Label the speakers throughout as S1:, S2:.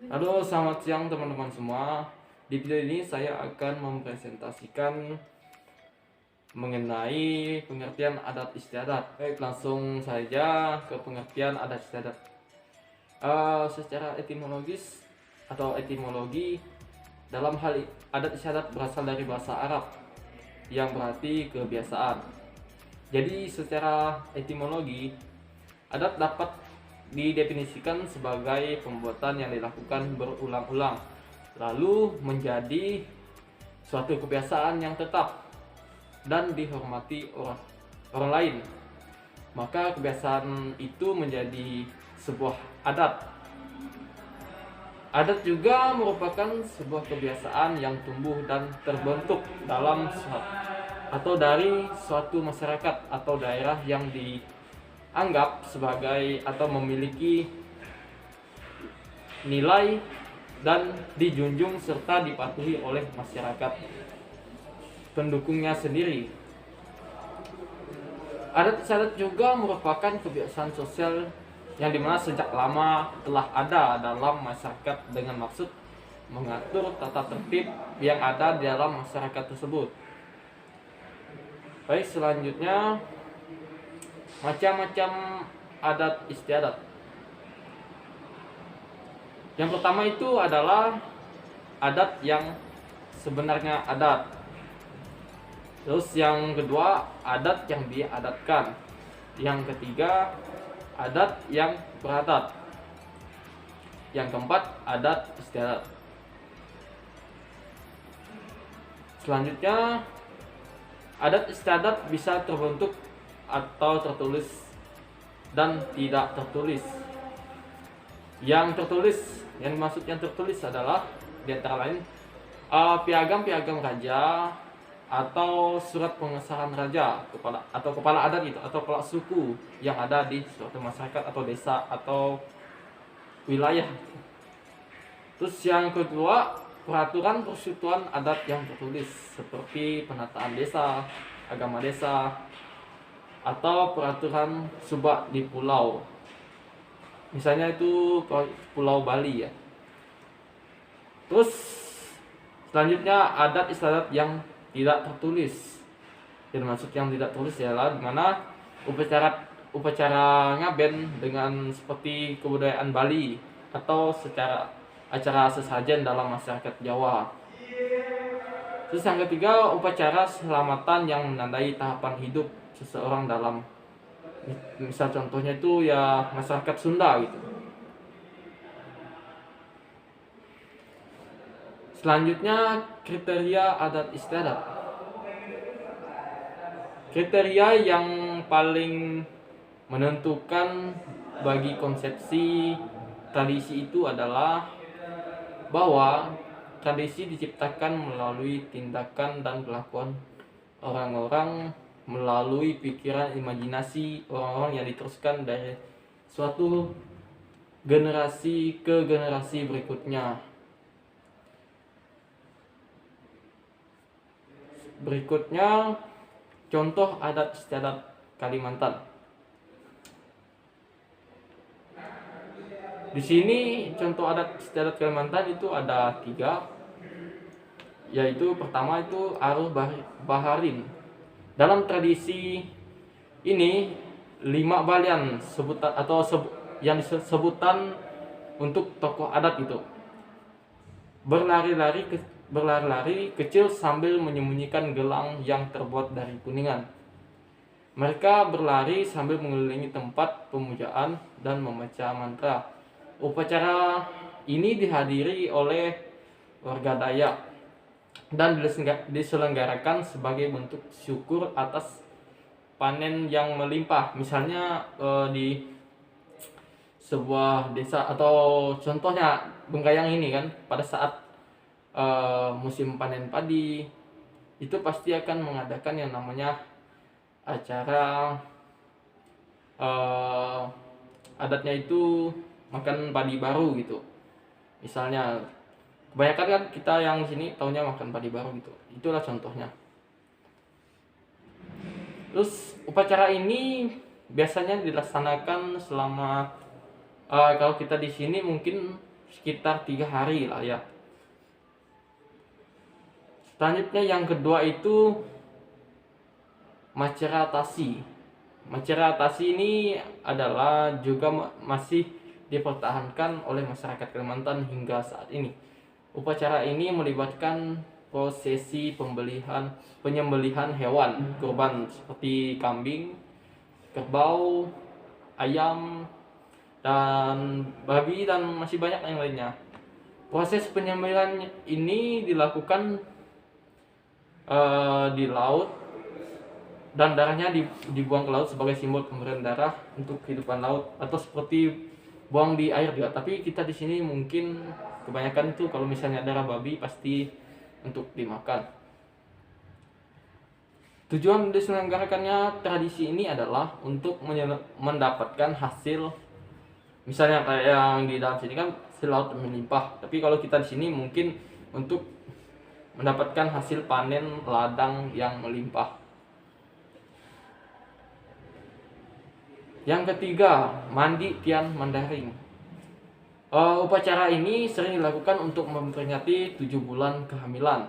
S1: Halo, selamat siang teman-teman semua. Di video ini saya akan mempresentasikan mengenai pengertian adat istiadat. Baik, langsung saja ke pengertian adat istiadat. Secara etimologis atau etimologi, dalam hal adat istiadat berasal dari bahasa Arab yang berarti kebiasaan. Jadi secara etimologi, adat dapat didefinisikan sebagai perbuatan yang dilakukan berulang-ulang lalu menjadi suatu kebiasaan yang tetap dan dihormati orang lain. Maka kebiasaan itu menjadi sebuah adat. Adat juga merupakan sebuah kebiasaan yang tumbuh dan terbentuk dalam atau dari suatu masyarakat atau daerah yang dianggap sebagai atau memiliki nilai dan dijunjung serta dipatuhi oleh masyarakat pendukungnya sendiri. Adat istiadat juga merupakan kebiasaan sosial yang dimana sejak lama telah ada dalam masyarakat dengan maksud mengatur tata tertib yang ada di dalam masyarakat tersebut. Baik, selanjutnya macam-macam adat istiadat. Yang pertama itu adalah adat yang sebenarnya adat. Terus yang kedua, adat yang diadatkan. Yang ketiga, adat yang beradat. Yang keempat, adat istiadat. Selanjutnya, adat istiadat bisa terbentuk atau tertulis dan tidak tertulis. Yang tertulis, yang dimaksud yang tertulis adalah di antara lain piagam-piagam raja atau surat pengesahan raja kepala adat itu atau kepala suku yang ada di suatu masyarakat atau desa atau wilayah. Terus yang kedua, peraturan persekutuan adat yang tertulis seperti penataan desa, agama desa, atau peraturan subak di pulau. Misalnya itu Pulau Bali ya. Terus selanjutnya adat istiadat yang tidak tertulis. Yang maksud yang tidak tertulis adalah dimana upacara ngaben dengan seperti kebudayaan Bali atau secara acara sesajen dalam masyarakat Jawa. Terus yang ketiga, upacara selamatan yang menandai tahapan hidup seseorang dalam, misal contohnya itu ya masyarakat Sunda gitu. Selanjutnya, kriteria adat istiadat. Kriteria yang paling menentukan bagi konsepsi tradisi itu adalah bahwa tradisi diciptakan melalui tindakan dan kelakuan orang-orang, melalui pikiran imajinasi orang-orang yang diteruskan dari suatu generasi ke generasi berikutnya. Berikutnya, contoh adat istiadat Kalimantan. Di sini contoh adat istiadat Kalimantan itu ada 3, yaitu pertama itu Aruh Baharin. Dalam tradisi ini 5 balian sebutan atau yang disebutan untuk tokoh adat itu berlari-lari kecil sambil menyembunyikan gelang yang terbuat dari kuningan. Mereka berlari sambil mengelilingi tempat pemujaan dan membaca mantra. Upacara ini dihadiri oleh warga Dayak dan diselenggarakan sebagai bentuk syukur atas panen yang melimpah. Misalnya di sebuah desa atau contohnya Bengkayang ini kan, pada saat musim panen padi itu pasti akan mengadakan yang namanya acara adatnya itu makan padi baru gitu. Misalnya kebanyakan kan kita yang sini taunya makan padi baru gitu. Itulah contohnya. Terus upacara ini biasanya dilaksanakan selama kalau kita di sini mungkin sekitar 3 hari lah ya. Selanjutnya yang kedua itu maceratasi. Maceratasi ini adalah juga masih dipertahankan oleh masyarakat Kalimantan hingga saat ini. Upacara ini melibatkan prosesi penyembelihan hewan kurban seperti kambing, kerbau, ayam, dan babi, dan masih banyak yang lainnya. Proses penyembelihan ini dilakukan di laut, dan darahnya dibuang ke laut sebagai simbol pemberian darah untuk kehidupan laut, atau seperti buang di air juga. Tapi kita di sini mungkin kebanyakan itu kalau misalnya darah babi pasti untuk dimakan. Tujuan diselenggarakannya tradisi ini adalah untuk mendapatkan hasil, misalnya kayak yang di dalam sini kan hasil laut melimpah, tapi kalau kita di sini mungkin untuk mendapatkan hasil panen ladang yang melimpah. Yang ketiga, mandi Tian Mandaring. Upacara ini sering dilakukan untuk memperingati 7 bulan kehamilan.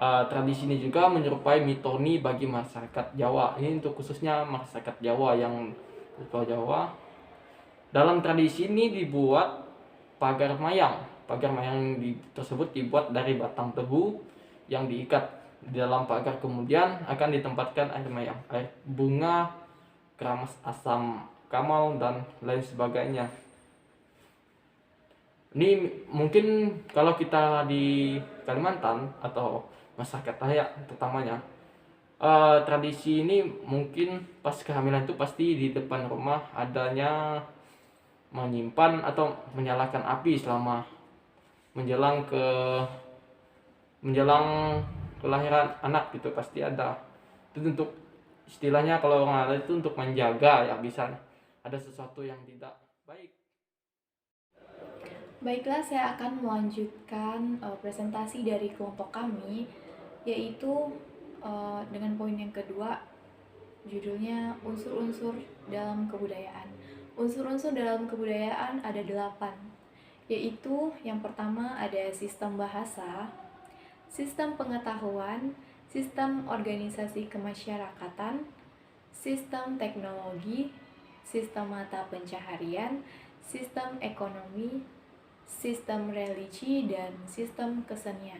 S1: Tradisi ini juga menyerupai mitoni bagi masyarakat Jawa. Ini untuk khususnya masyarakat Jawa yang di Pulau Jawa. Dalam tradisi ini dibuat pagar mayang. Pagar mayang tersebut dibuat dari batang tebu yang diikat di dalam pagar. Kemudian akan ditempatkan air mayang, air bunga, keramas asam kamal, dan lain sebagainya. Ini mungkin kalau kita di Kalimantan atau masyarakat Dayak terutamanya, tradisi ini mungkin pas kehamilan itu pasti di depan rumah adanya menyimpan atau menyalakan api selama menjelang kelahiran anak gitu, pasti ada. Itu untuk istilahnya kalau orang ada itu untuk menjaga ya, bisa ada sesuatu yang tidak baik.
S2: Baiklah, saya akan melanjutkan presentasi dari kelompok kami, yaitu dengan poin yang kedua, judulnya unsur-unsur dalam kebudayaan. Unsur-unsur dalam kebudayaan ada 8, yaitu yang pertama ada sistem bahasa, sistem pengetahuan, sistem organisasi kemasyarakatan, sistem teknologi, sistem mata pencaharian, sistem ekonomi, sistem religi, dan sistem kesenian.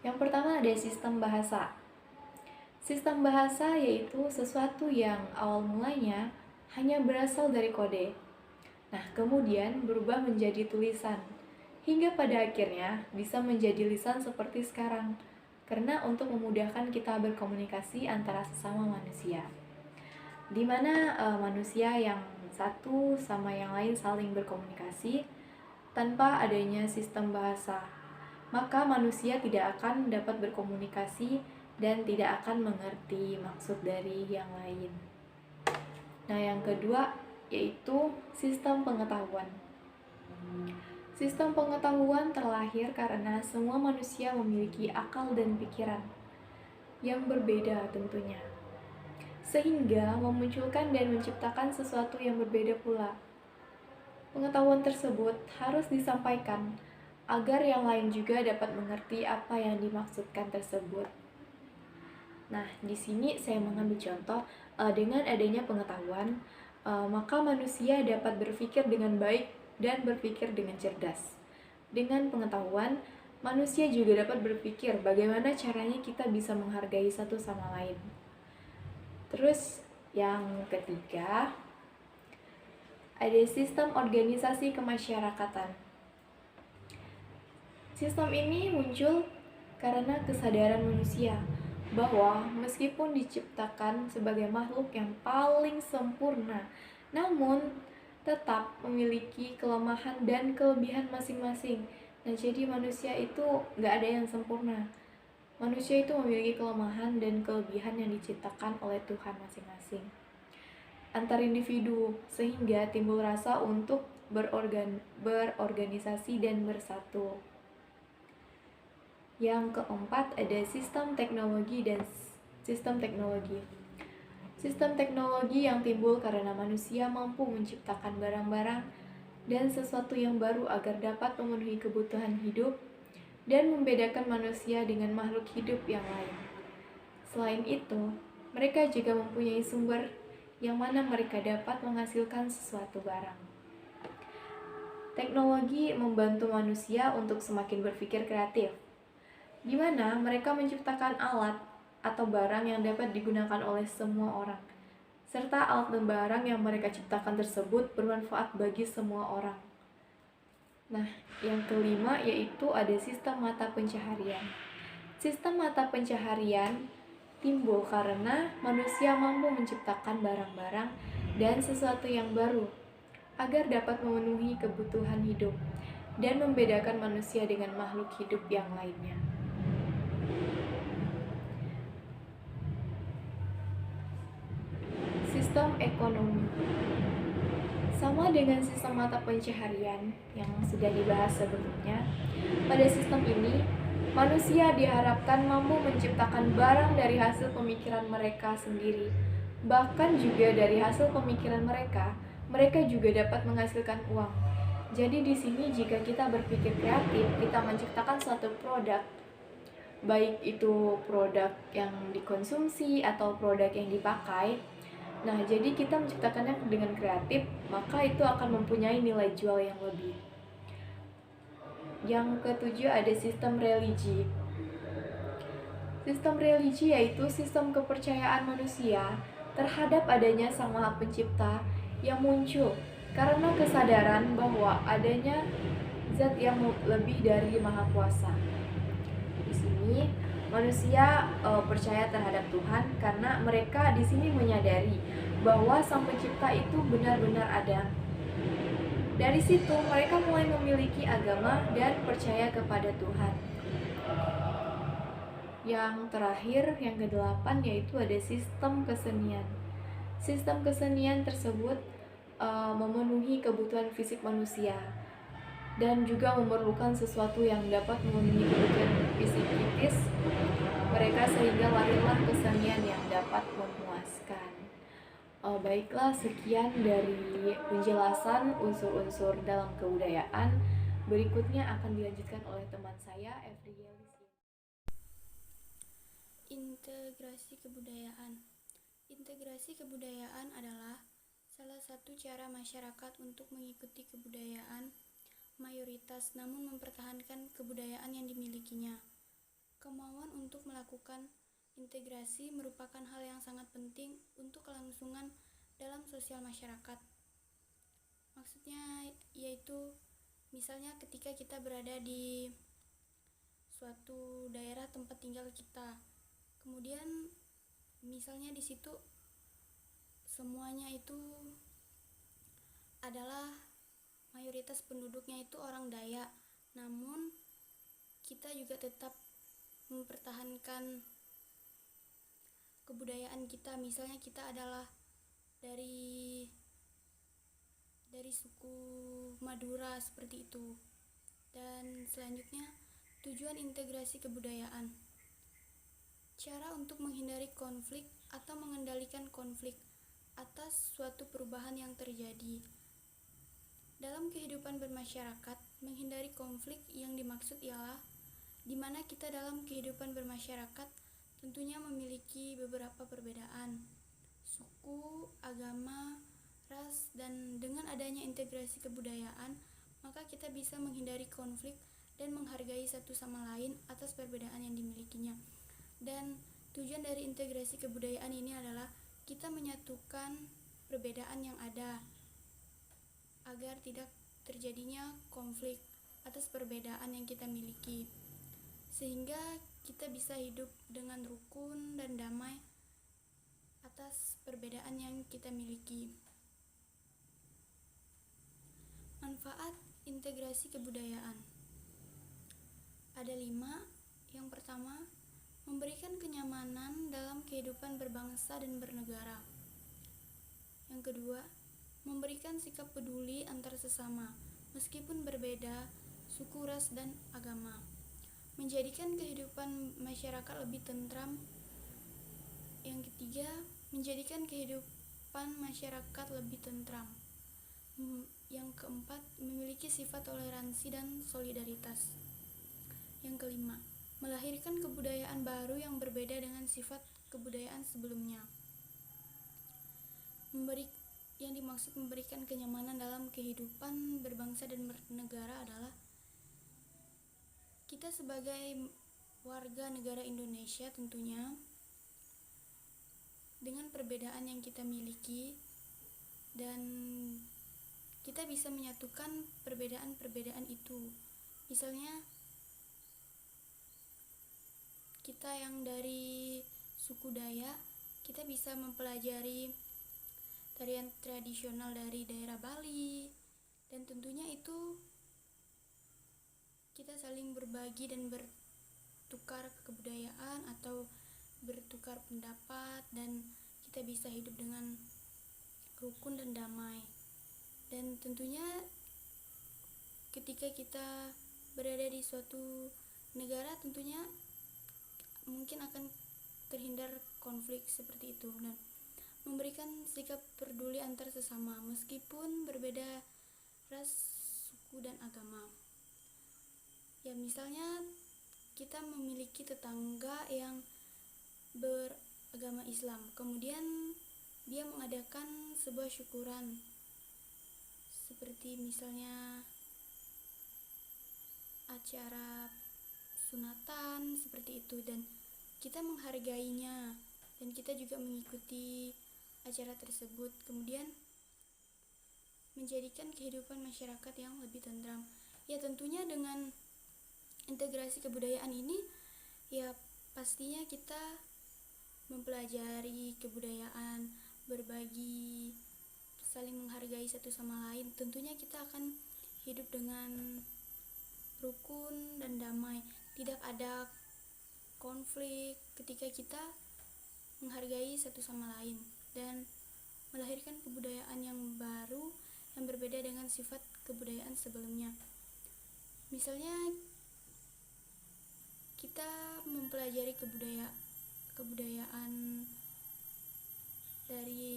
S2: Yang pertama ada sistem bahasa. Sistem bahasa yaitu sesuatu yang awal mulanya hanya berasal dari kode. Nah, kemudian berubah menjadi tulisan, hingga pada akhirnya bisa menjadi lisan seperti sekarang, karena untuk memudahkan kita berkomunikasi antara sesama manusia, di mana manusia yang satu sama yang lain saling berkomunikasi tanpa adanya sistem bahasa, maka manusia tidak akan dapat berkomunikasi dan tidak akan mengerti maksud dari yang lain. Nah, yang kedua yaitu sistem pengetahuan. Sistem pengetahuan terlahir karena semua manusia memiliki akal dan pikiran yang berbeda tentunya, sehingga memunculkan dan menciptakan sesuatu yang berbeda pula. Pengetahuan tersebut harus disampaikan agar yang lain juga dapat mengerti apa yang dimaksudkan tersebut. Nah, di sini saya mengambil contoh, dengan adanya pengetahuan, maka manusia dapat berpikir dengan baik dan berpikir dengan cerdas. Dengan pengetahuan, manusia juga dapat berpikir bagaimana caranya kita bisa menghargai satu sama lain. Terus yang ketiga, ada sistem organisasi kemasyarakatan. Sistem ini muncul karena kesadaran manusia bahwa meskipun diciptakan sebagai makhluk yang paling sempurna, namun tetap memiliki kelemahan dan kelebihan masing-masing. Nah, jadi manusia itu gak ada yang sempurna. Manusia itu memiliki kelemahan dan kelebihan yang diciptakan oleh Tuhan masing-masing antar individu, sehingga timbul rasa untuk berorganisasi dan bersatu. Yang keempat ada sistem teknologi dan sistem teknologi. Sistem teknologi yang timbul karena manusia mampu menciptakan barang-barang dan sesuatu yang baru agar dapat memenuhi kebutuhan hidup dan membedakan manusia dengan makhluk hidup yang lain. Selain itu, mereka juga mempunyai sumber yang mana mereka dapat menghasilkan sesuatu barang. Teknologi membantu manusia untuk semakin berpikir kreatif, di mana mereka menciptakan alat atau barang yang dapat digunakan oleh semua orang, serta alat dan barang yang mereka ciptakan tersebut bermanfaat bagi semua orang. Nah, yang kelima yaitu ada sistem mata pencaharian. Sistem mata pencaharian timbul karena manusia mampu menciptakan barang-barang dan sesuatu yang baru agar dapat memenuhi kebutuhan hidup dan membedakan manusia dengan makhluk hidup yang lainnya. Sistem ekonomi sama dengan sistem mata pencaharian yang sudah dibahas sebelumnya. Pada sistem ini, manusia diharapkan mampu menciptakan barang dari hasil pemikiran mereka sendiri. Bahkan juga dari hasil pemikiran mereka juga dapat menghasilkan uang. Jadi di sini jika kita berpikir kreatif, kita menciptakan suatu produk, baik itu produk yang dikonsumsi atau produk yang dipakai. Nah, jadi kita menciptakannya dengan kreatif, maka itu akan mempunyai nilai jual yang lebih. Yang ketujuh ada sistem religi. Sistem religi yaitu sistem kepercayaan manusia terhadap adanya Sang Maha Pencipta yang muncul karena kesadaran bahwa adanya zat yang lebih dari Maha Kuasa. Di sini manusia percaya terhadap Tuhan karena mereka di sini menyadari bahwa Sang Pencipta itu benar-benar ada. Dari situ mereka mulai memiliki agama dan percaya kepada Tuhan. Yang terakhir, yang kedelapan yaitu ada sistem kesenian. Sistem kesenian tersebut memenuhi kebutuhan fisik manusia dan juga memerlukan sesuatu yang dapat memenuhi kebutuhan psikis mereka sehingga lahirlah kesenian yang dapat memuaskan. Baiklah, sekian dari penjelasan unsur-unsur dalam kebudayaan. Berikutnya akan dilanjutkan oleh teman saya, Evriya.
S3: Integrasi kebudayaan. Integrasi kebudayaan adalah salah satu cara masyarakat untuk mengikuti kebudayaan mayoritas namun mempertahankan kebudayaan yang dimilikinya. Kemauan untuk melakukan integrasi merupakan hal yang sangat penting untuk kelangsungan dalam sosial masyarakat. Maksudnya yaitu misalnya ketika kita berada di suatu daerah tempat tinggal kita, kemudian misalnya di situ semuanya itu adalah mayoritas penduduknya itu orang Dayak, namun kita juga tetap mempertahankan kebudayaan kita. Misalnya kita adalah dari suku Madura seperti itu. Dan selanjutnya, tujuan integrasi kebudayaan. Cara untuk menghindari konflik atau mengendalikan konflik atas suatu perubahan yang terjadi. Dalam kehidupan bermasyarakat, menghindari konflik yang dimaksud ialah di mana kita dalam kehidupan bermasyarakat tentunya memiliki beberapa perbedaan, suku, agama, ras, dan dengan adanya integrasi kebudayaan, maka kita bisa menghindari konflik dan menghargai satu sama lain atas perbedaan yang dimilikinya. Dan tujuan dari integrasi kebudayaan ini adalah kita menyatukan perbedaan yang ada agar tidak terjadinya konflik atas perbedaan yang kita miliki, sehingga kita bisa hidup dengan rukun dan damai atas perbedaan yang kita miliki. Manfaat integrasi kebudayaan ada 5. Yang pertama, memberikan kenyamanan dalam kehidupan berbangsa dan bernegara. Yang kedua, memberikan sikap peduli antar sesama meskipun berbeda suku, ras, dan agama. Menjadikan kehidupan masyarakat lebih tentram. Yang ketiga, menjadikan kehidupan masyarakat lebih tentram. Yang keempat, memiliki sifat toleransi dan solidaritas. Yang kelima, melahirkan kebudayaan baru yang berbeda dengan sifat kebudayaan sebelumnya. Yang dimaksud memberikan kenyamanan dalam kehidupan berbangsa dan bernegara adalah kita sebagai warga negara Indonesia tentunya dengan perbedaan yang kita miliki, dan kita bisa menyatukan perbedaan-perbedaan itu. Misalnya kita yang dari suku Dayak, kita bisa mempelajari tarian tradisional dari daerah Bali, dan tentunya itu kita saling berbagi dan bertukar kebudayaan atau bertukar pendapat, dan kita bisa hidup dengan rukun dan damai. Dan tentunya ketika kita berada di suatu negara, tentunya mungkin akan terhindar konflik seperti itu, dan memberikan sikap peduli antar sesama meskipun berbeda ras, suku, dan agama. Ya, misalnya kita memiliki tetangga yang beragama Islam, kemudian dia mengadakan sebuah syukuran seperti misalnya acara sunatan seperti itu, dan kita menghargainya dan kita juga mengikuti acara tersebut, kemudian menjadikan kehidupan masyarakat yang lebih tentram. Ya, tentunya dengan integrasi kebudayaan ini, ya pastinya kita mempelajari kebudayaan, berbagi, saling menghargai satu sama lain. Tentunya kita akan hidup dengan rukun dan damai, tidak ada konflik ketika kita menghargai satu sama lain dan melahirkan kebudayaan yang baru yang berbeda dengan sifat kebudayaan sebelumnya. Misalnya kita mempelajari kebudayaan dari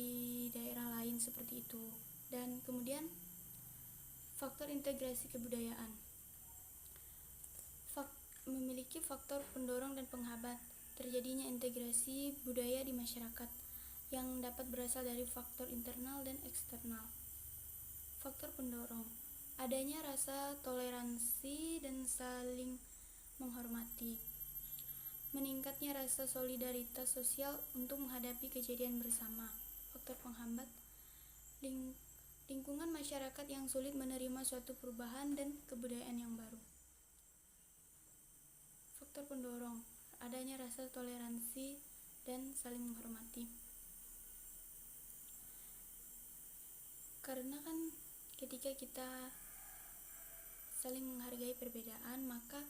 S3: daerah lain seperti itu. Dan kemudian faktor integrasi kebudayaan memiliki faktor pendorong dan penghambat terjadinya integrasi budaya di masyarakat yang dapat berasal dari faktor internal dan eksternal. Faktor pendorong, adanya rasa toleransi dan saling menghormati, meningkatnya rasa solidaritas sosial untuk menghadapi kejadian bersama. Faktor penghambat, lingkungan masyarakat yang sulit menerima suatu perubahan dan kebudayaan yang baru. Faktor pendorong, adanya rasa toleransi dan saling menghormati. Karena kan ketika kita saling menghargai perbedaan, maka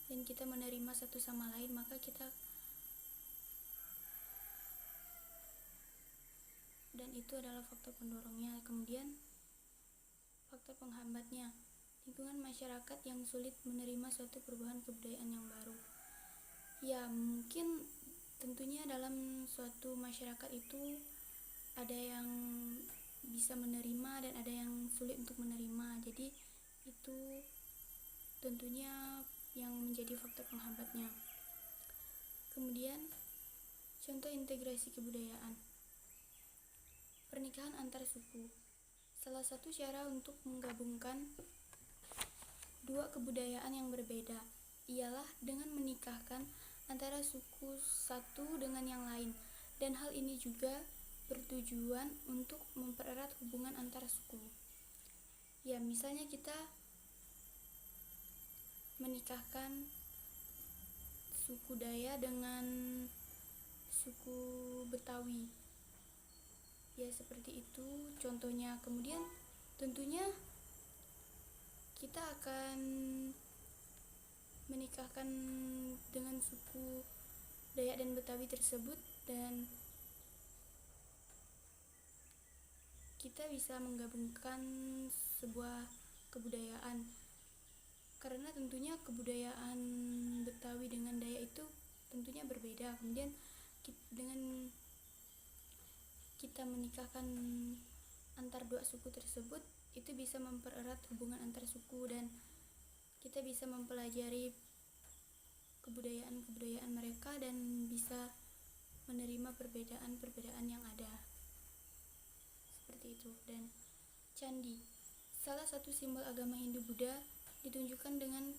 S3: dan kita menerima satu sama lain, maka kita dan itu adalah faktor pendorongnya. Kemudian faktor penghambatnya, lingkungan masyarakat yang sulit menerima suatu perubahan kebudayaan yang baru. Ya, mungkin tentunya dalam suatu masyarakat itu ada yang bisa menerima dan ada yang sulit untuk menerima. Jadi itu tentunya yang menjadi faktor penghambatnya. Kemudian contoh integrasi kebudayaan. Pernikahan antar suku. Salah satu cara untuk menggabungkan dua kebudayaan yang berbeda ialah dengan menikahkan antara suku satu dengan yang lain, dan hal ini juga bertujuan untuk mempererat hubungan antar suku. Ya, misalnya kita menikahkan suku Dayak dengan suku Betawi. Ya, seperti itu contohnya. Kemudian tentunya kita akan menikahkan dengan suku Dayak dan Betawi tersebut, dan kita bisa menggabungkan sebuah kebudayaan, karena tentunya kebudayaan Betawi dengan Dayak itu tentunya berbeda. Kemudian dengan kita menikahkan antar dua suku tersebut, itu bisa mempererat hubungan antar suku dan kita bisa mempelajari kebudayaan mereka dan bisa menerima perbedaan yang ada. Seperti itu. Dan candi, salah satu simbol agama Hindu-Buddha, ditunjukkan dengan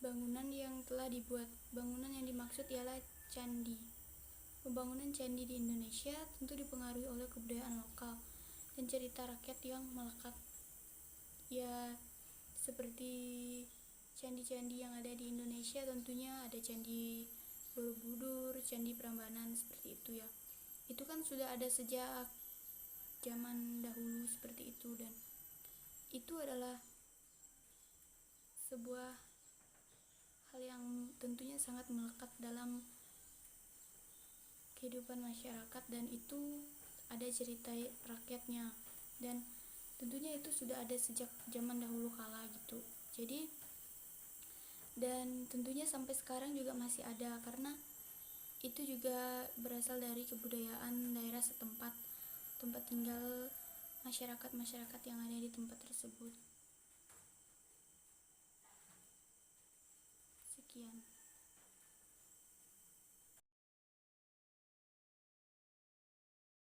S3: bangunan yang telah dibuat. Bangunan yang dimaksud ialah candi. Pembangunan candi di Indonesia tentu dipengaruhi oleh kebudayaan lokal dan cerita rakyat yang melekat. Ya, seperti candi-candi yang ada di Indonesia, tentunya ada Candi Borobudur, Candi Prambanan, seperti itu ya. Itu kan sudah ada sejak zaman dahulu seperti itu, dan itu adalah sebuah hal yang tentunya sangat melekat dalam kehidupan masyarakat, dan itu ada cerita rakyatnya, dan tentunya itu sudah ada sejak zaman dahulu kala gitu. Jadi, dan tentunya sampai sekarang juga masih ada, karena itu juga berasal dari kebudayaan daerah setempat, tempat tinggal masyarakat yang ada di tempat tersebut. Sekian.